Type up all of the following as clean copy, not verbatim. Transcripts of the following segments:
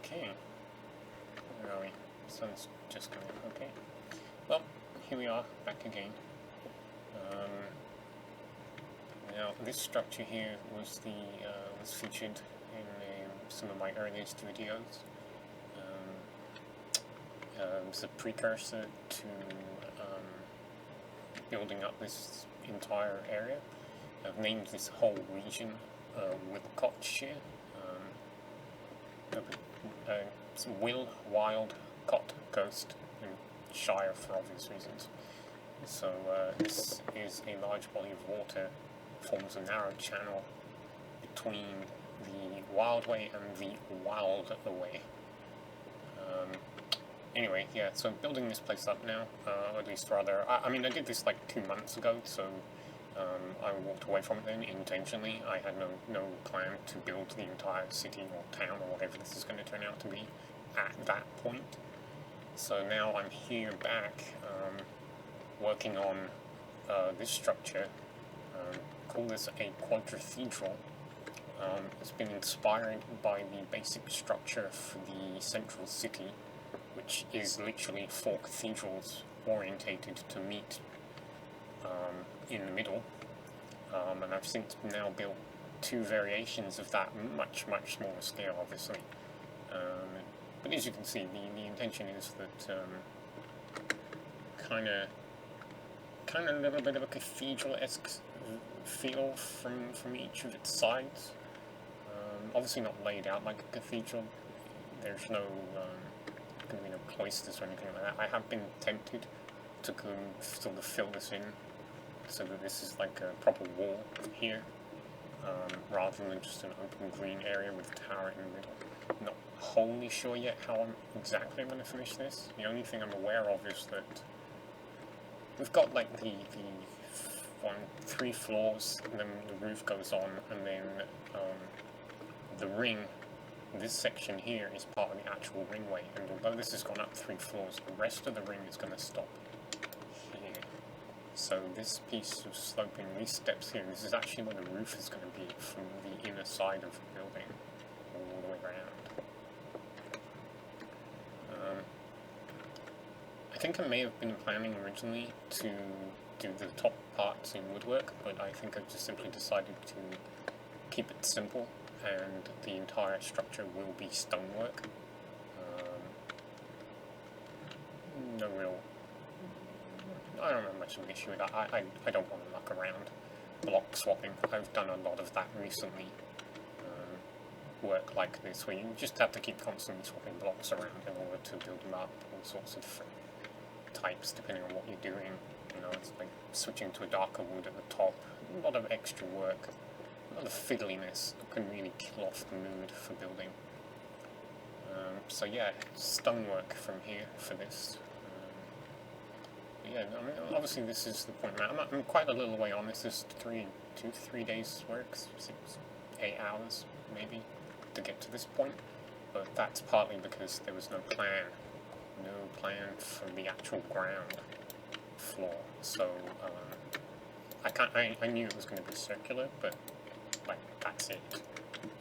Okay. Where are we? Sun's just going. Okay. Well, here we are, back again. Now, this structure here was was featured in some of my earliest videos. It's a precursor to building up this entire area. I've named this whole region Wilcottshire. It's Will, Wild, Cot, Coast, and Shire for obvious reasons. So this is a large body of water, forms a narrow channel between the Wild Way and the Wild Way. Anyway, yeah, so I'm building this place up now, or at least rather, I mean I did this like 2 months ago, so I walked away from it then intentionally. I had no plan to build the entire city or town or whatever this is going to turn out to be at that point. So now I'm here back working on this structure. Call this a quadrathedral. It's been inspired by the basic structure for the central city, which is literally 4 cathedrals orientated to meet in the middle, and I've since now built 2 variations of that, much smaller scale, obviously. But as you can see, the intention is that kind of a little bit of a cathedral-esque feel from each of its sides. Obviously not laid out like a cathedral. There's no going to be no cloisters or anything like that. I have been tempted to sort of fill this in so that this is like a proper wall here, rather than just an open green area with a tower in the middle. Not wholly sure yet how exactly I'm going to finish this. The only thing I'm aware of is that we've got like the 3 floors, and then the roof goes on, and then the ring. This section here is part of the actual ringway, and although this has gone up 3 floors, the rest of the ring is going to stop here. So this piece of sloping, these steps here, this is actually where the roof is going to be from the inner side of the building, all the way around. I think I may have been planning originally to do the top parts in woodwork, but I think I've just simply decided to keep it simple, and the entire structure will be stonework. No real... I don't have much of an issue with that. I don't want to muck around block swapping. I've done a lot of that recently. Work like this, where you just have to keep constantly swapping blocks around in order to build them up, all sorts of different types depending on what you're doing. You know, it's like switching to a darker wood at the top. A lot of extra work. A lot of fiddliness that can really kill off the mood for building. So yeah, stonework from here for this. Yeah, I mean, obviously this is the point now. I'm quite a little way on. This is 2 to 3 days work, 8 hours maybe to get to this point. But that's partly because there was no plan for the actual ground floor. So I knew it was going to be circular, but like that's it.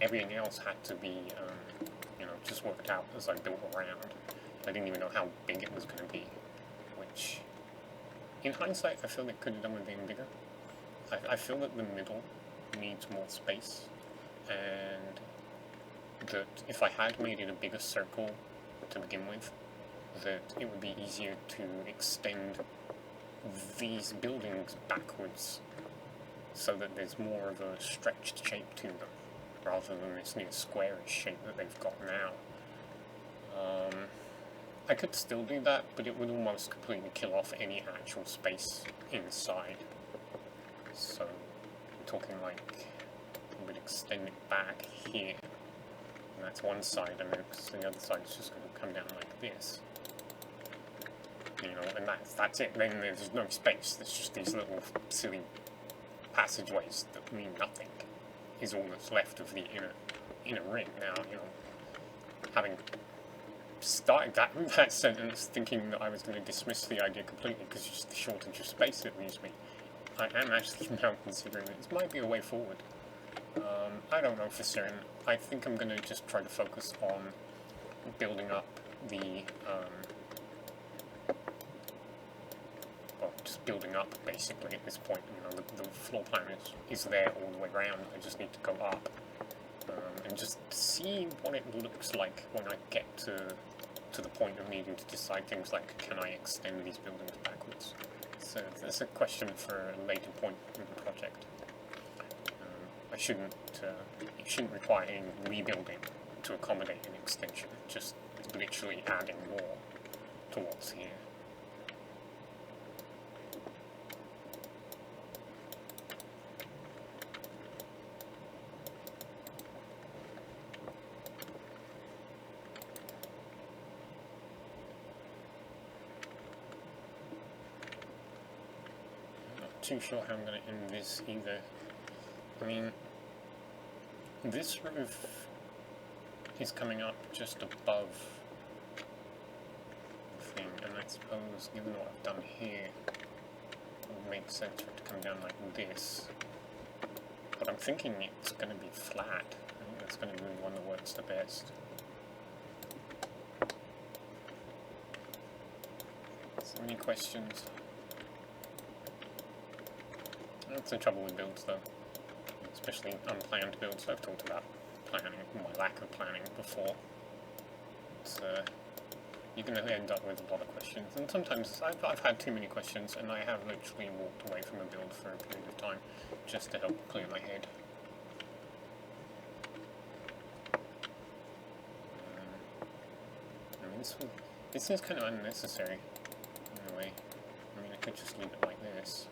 Everything else had to be just worked out as I built around. I didn't even know how big it was going to be, which in hindsight I feel they could have done with being bigger. I feel that the middle needs more space, and that if I had made it a bigger circle to begin with, that it would be easier to extend these buildings backwards so that there's more of a stretched shape to them, rather than this near squarish shape that they've got now. I could still do that, but it would almost completely kill off any actual space inside. So I'm talking like we would extend it back here, and that's one side, and then the other side is just going to come down like this. You know, and that's it. Then there's no space. There's just these little silly passageways that mean nothing. Is all that's left of the inner ring. Now, you know, having started that sentence thinking that I was going to dismiss the idea completely because it's just the shortage of space it leaves me, I am actually now considering that this might be a way forward. I don't know for certain. I think I'm going to just try to focus on building up the, well, just building up basically at this point. You know, the floor plan is there all the way around. I just need to go up and just see what it looks like when I get to the point of needing to decide things like, can I extend these buildings backwards? So that's a question for a later point in the project. It shouldn't require any rebuilding to accommodate an extension, just literally adding more to what's here. Too sure how I'm going to end this either. I mean, this roof is coming up just above the thing, and I suppose, given what I've done here, it would make sense for it to come down like this. But I'm thinking it's going to be flat. I think that's going to be the one that works the best. So many questions. That's the trouble with builds, though, especially unplanned builds. I've talked about planning, my lack of planning before. It's, you're going to end up with a lot of questions, and sometimes I've had too many questions, and I have literally walked away from a build for a period of time just to help clear my head. I mean, this is kind of unnecessary in a way. I mean, I could just leave it like this.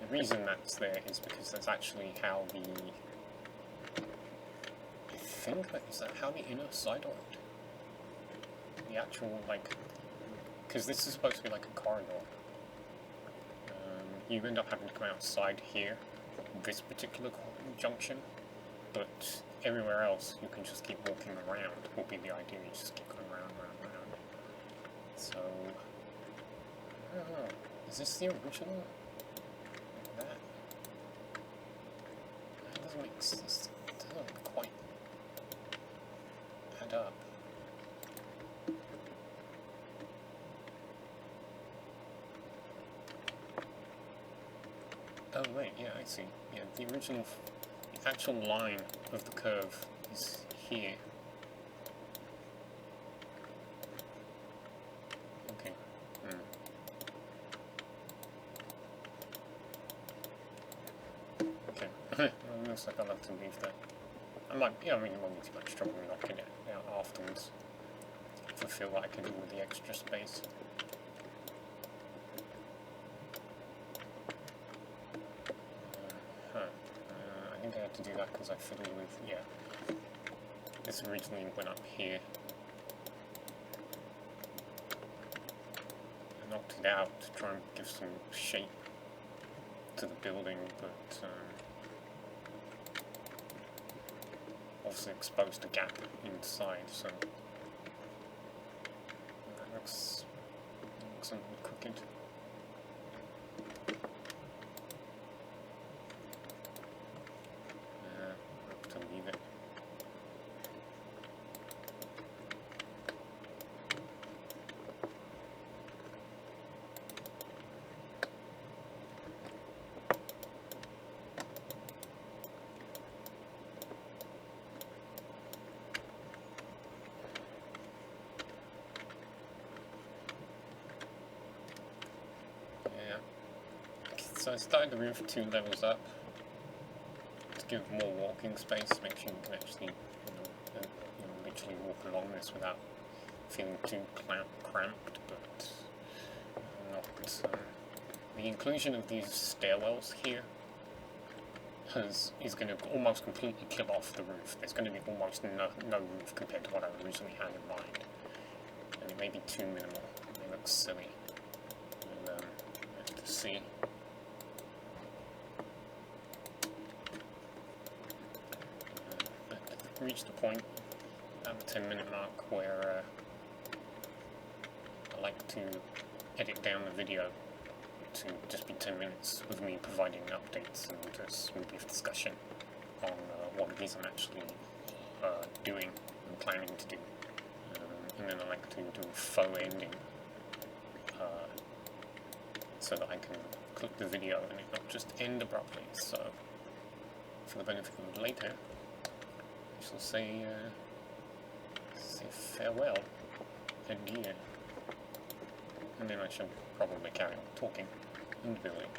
The reason that's there is because that's actually how is that how the inner side worked? The actual, like, because this is supposed to be like a corridor. You end up having to come outside here, this particular junction, but everywhere else you can just keep walking around, will be the idea, you just keep going around. So, I don't know, is this the original? That doesn't make sense. It doesn't quite add up. Oh wait, yeah, I see. Yeah, the original, the actual line of the curve is here. Okay. Okay. Well, it looks like I'll have to leave that. I might, yeah, I mean, it won't be too much trouble knocking it out afterwards if I feel like I can do with the extra space. I think I had to do that because I fiddled with, yeah. This originally went up here. I knocked it out to try and give some shape to the building, but obviously exposed a gap inside, so that looks a little crooked. I'll have to leave it. So I started the roof 2 levels up to give more walking space, make sure you can actually, literally walk along this without feeling too cramped, but not. The inclusion of these stairwells here is going to almost completely kill off the roof. There's going to be almost no roof compared to what I originally had in mind, and it may be too minimal. It looks silly. And, have to see. Reached the point at the 10-minute mark where I like to edit down the video to just be 10 minutes of me providing updates and a smooth discussion on what it is I'm actually doing and planning to do. and then I like to do a faux ending, so that I can click the video and it not just end abruptly. So, for the benefit of later, I shall say farewell, adieu, and then I shall probably carry on talking and building.